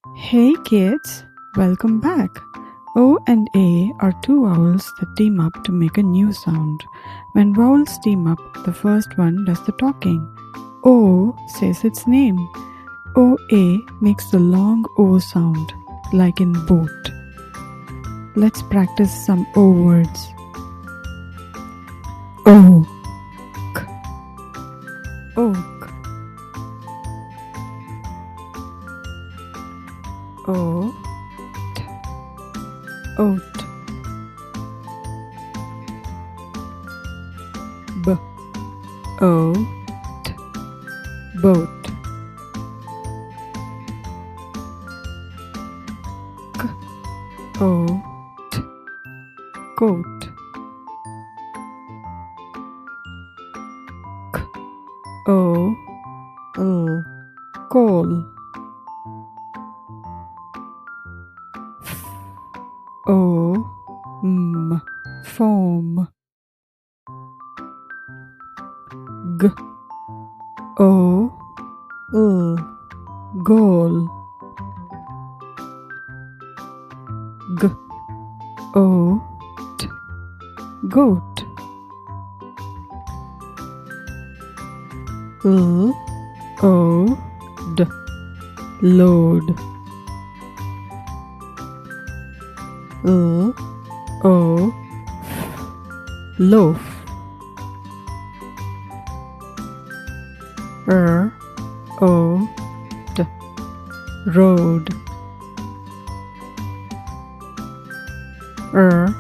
Hey kids, welcome back. O and A are two vowels that team up to make a new sound. When vowels team up, the first one does the talking. O says its name. OA makes the long O sound, like in boat. Let's practice some O words. Oak, oak, oat, oat, b, oat, boat, k, oat, coat, k, o, l, coal, o, m, foam, g, o, l, goal, g, o, t, goat, l, o, d, load, l, o, f, loaf, r, o, d, road, r,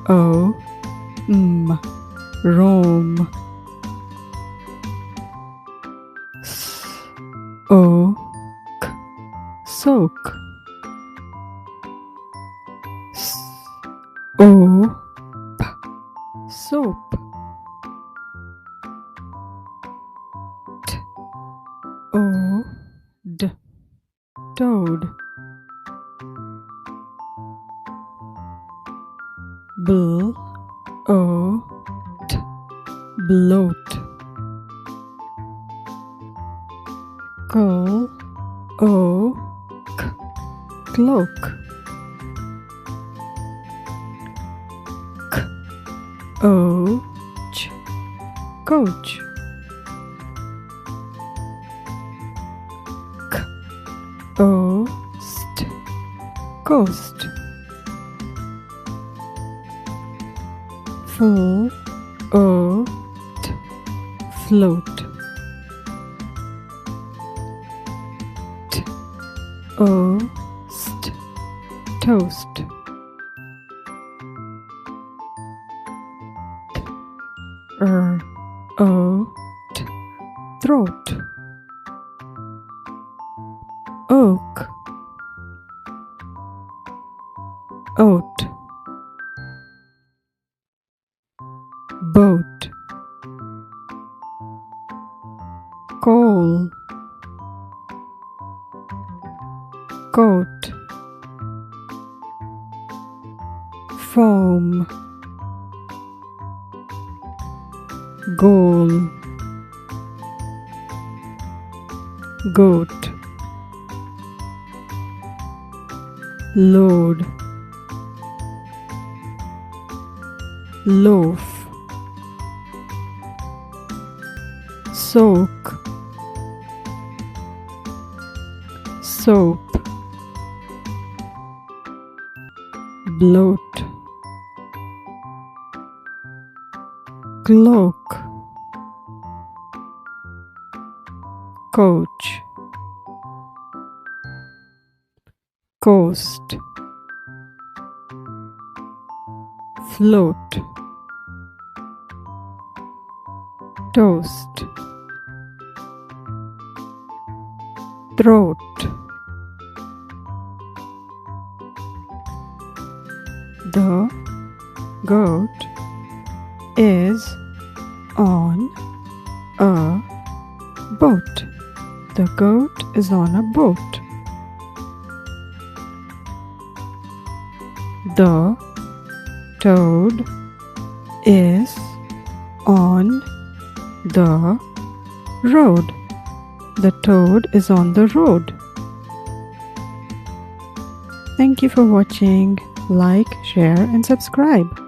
o, m, roam, s, o, k, soak, s, o, p, soap, t, o, d, toad, bl, o, t, bloat, cl, o, k, cloak, k, o, ch, coach, k, o, st, coast, fl, o, t, float, t, o, st, toast, t, r, o, t, throat, oak, oat, boat, coal, coat, foam, goal, goat, load, loaf, soak, soap, bloat, cloak, coach, coast, float, toast, throat, the goat is on a boat. The goat is on a boat. The toad is on the road. The toad is on the road. Thank you for watching. Like, share, and subscribe.